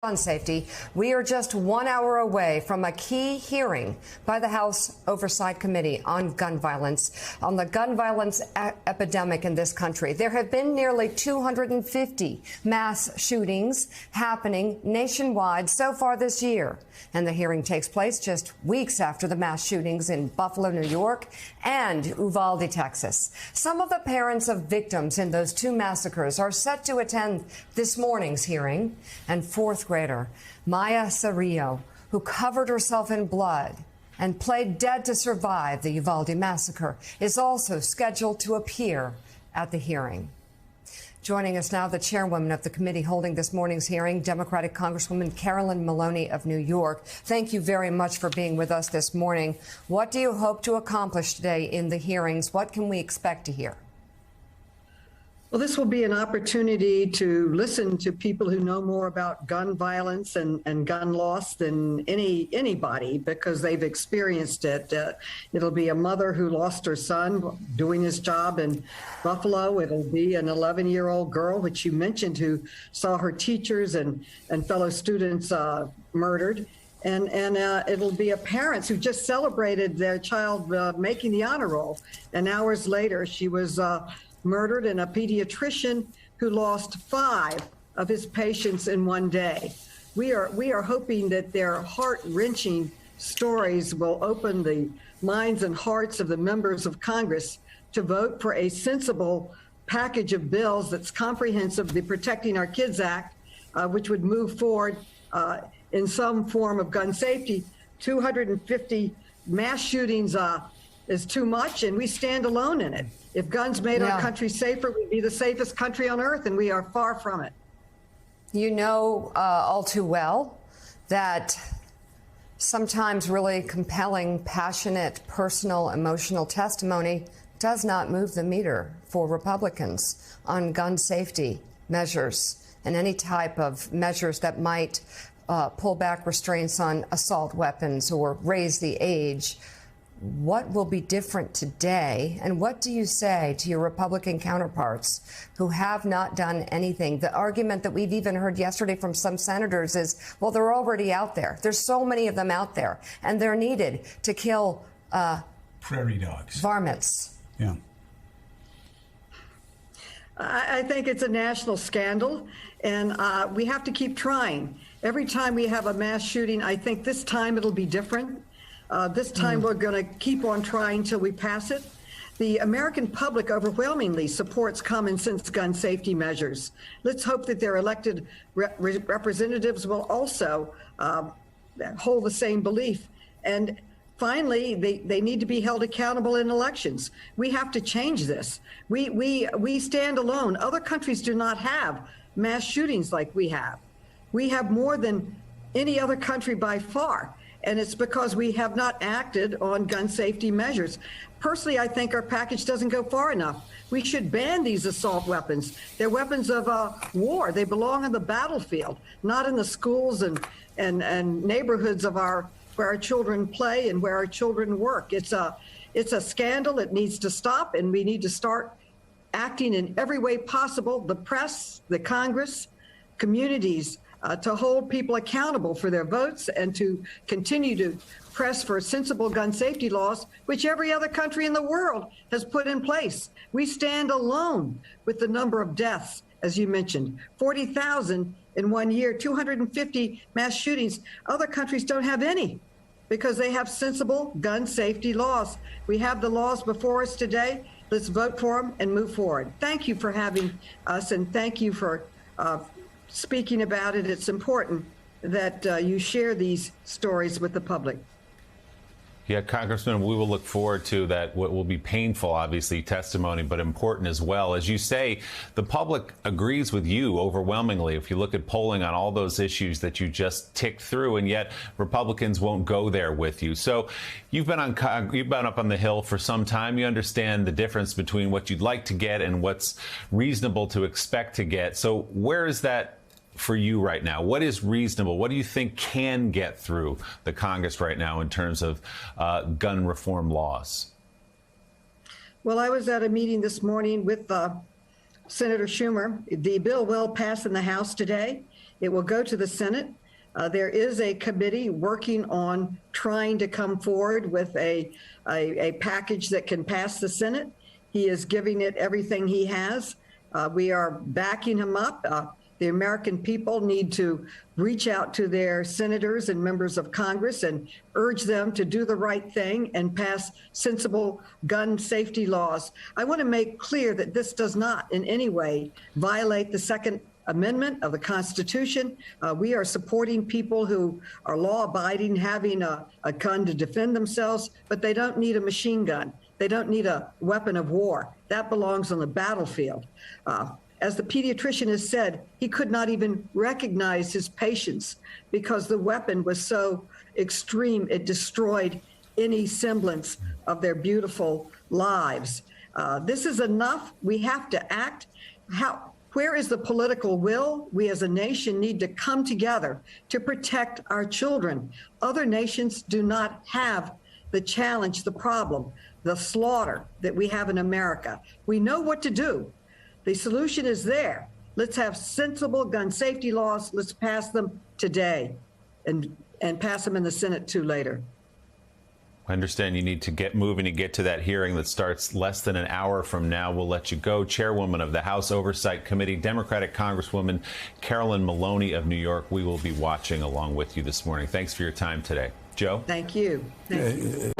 Gun safety. We are just 1 hour away from a key hearing by the House Oversight Committee on gun violence, on the gun violence epidemic in this country. There have been nearly 250 mass shootings happening nationwide so far this year. And the hearing takes place just weeks after the mass shootings in Buffalo, New York and Uvalde, Texas. Some of the parents of victims in those two massacres are set to attend this morning's hearing. And fourth grader Maya Sarillo, who covered herself in blood and played dead to survive the Uvalde massacre, is also scheduled to appear at the hearing. Joining us now, the chairwoman of the committee holding this morning's hearing, Democratic Congresswoman Carolyn Maloney of New York. Thank you very much for being with us this morning. What do you hope to accomplish today in the hearings? What can we expect to hear? Well, this will be an opportunity to listen to people who know more about gun violence and gun loss than anybody because they've experienced it. It'll be a mother who lost her son doing his job in Buffalo. It'll be an 11-year-old girl, which you mentioned, who saw her teachers and fellow students murdered. And it'll be a parents who just celebrated their child making the honor roll. And hours later, she was murdered, and a pediatrician who lost 5 of his patients in one day. We are hoping that their heart-wrenching stories will open the minds and hearts of the members of Congress to vote for a sensible package of bills that's comprehensive, the Protecting Our Kids Act, which would move forward in some form of gun safety. 250 mass shootings is too much, and we stand alone in it. If guns made our country safer, we'd be the safest country on earth, and we are far from it. You know all too well that sometimes really compelling, passionate, personal, emotional testimony does not move the meter for Republicans on gun safety measures and any type of measures that might pull back restraints on assault weapons or raise the age. What will be different today, and what do you say to your Republican counterparts who have not done anything? The argument that we've even heard yesterday from some senators is, well, they're already out there. There's so many of them out there, and they're needed to kill prairie dogs, varmints. Yeah. I think it's a national scandal, and we have to keep trying. Every time we have a mass shooting, I think this time it'll be different. This time we're going to keep on trying till we pass it. The American public overwhelmingly supports common sense gun safety measures. Let's hope that their elected representatives will also hold the same belief. And finally, they need to be held accountable in elections. We have to change this. We stand alone. Other countries do not have mass shootings like we have. We have more than any other country by far. And it's because we have not acted on gun safety measures. Personally, I think our package doesn't go far enough. We should ban these assault weapons. They're weapons of war. They belong on the battlefield, not in the schools and neighborhoods of where our children play and where our children work. It's a scandal. It needs to stop, and we need to start acting in every way possible. The press, the Congress, communities, to hold people accountable for their votes and to continue to press for sensible gun safety laws, which every other country in the world has put in place. We stand alone with the number of deaths, as you mentioned, 40,000 in 1 year, 250 mass shootings. Other countries don't have any because they have sensible gun safety laws. We have the laws before us today. Let's vote for them and move forward. Thank you for having us, and thank you for speaking about it. It's important that you share these stories with the public. Yeah, Congressman, we will look forward to that, what will be painful, obviously, testimony, but important as well. As you say, the public agrees with you overwhelmingly if you look at polling on all those issues that you just ticked through, and yet Republicans won't go there with you. So you've been up on the Hill for some time. You understand the difference between what you'd like to get and what's reasonable to expect to get. So where is that for you right now? What is reasonable? What do you think can get through the Congress right now in terms of gun reform laws? Well, I was at a meeting this morning with Senator Schumer. The bill will pass in the House today. It will go to the Senate. There is a committee working on trying to come forward with a package that can pass the Senate. He is giving it everything he has. We are backing him up. The American people need to reach out to their senators and members of Congress and urge them to do the right thing and pass sensible gun safety laws. I want to make clear that this does not in any way violate the Second Amendment of the Constitution. We are supporting people who are law-abiding, having a gun to defend themselves, but they don't need a machine gun. They don't need a weapon of war. That belongs on the battlefield. As the pediatrician has said, he could not even recognize his patients because the weapon was so extreme, it destroyed any semblance of their beautiful lives. This is enough. We have to act. Where is the political will? We as a nation need to come together to protect our children. Other nations do not have the challenge, the problem, the slaughter that we have in America. We know what to do. The solution is there. Let's have sensible gun safety laws. Let's pass them today and pass them in the Senate too later. I understand you need to get moving and get to that hearing that starts less than an hour from now. We'll let you go. Chairwoman of the House Oversight Committee, Democratic Congresswoman Carolyn Maloney of New York. We will be watching along with you this morning. Thanks for your time today. Joe? Thank you. Thank you.